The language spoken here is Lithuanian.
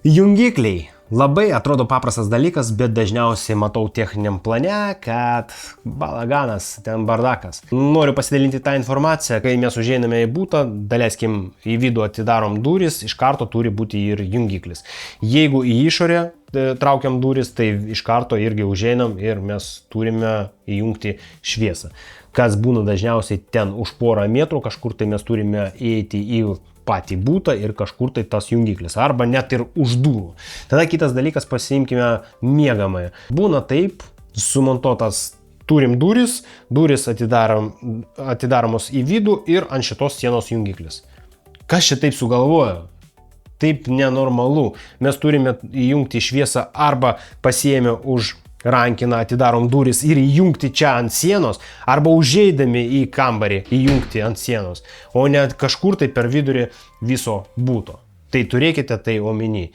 Jungikliai. Labai atrodo paprastas dalykas, bet dažniausiai matau techniniam plane, kad balaganas, ten bardakas. Noriu pasidalinti tą informaciją, kai mes užeiname į būtą, daleiskim į vidų atidarom duris, iš karto turi būti ir jungiklis. Jeigu į išorę traukiam duris, tai iš karto irgi užeinam ir mes turime įjungti šviesą. Kas būna dažniausiai ten už porą metrų, kažkur tai mes turime įeiti į patį būtą ir kažkur tai tas jungiklis, arba net ir už durų. Tada kitas dalykas, pasiimkime miegamąją. Būna taip, sumontuotas, turim duris atidaromos į vidų ir ant šitos sienos jungiklis. Kas čia taip sugalvojo? Taip nenormalu. Mes turime įjungti šviesą arba pasiėmę už rankiną, atidarom duris ir įjungti čia ant sienos, arba užeidami į kambarį įjungti ant sienos, o net kažkur tai per vidurį viso būto. Tai turėkite tai omeny.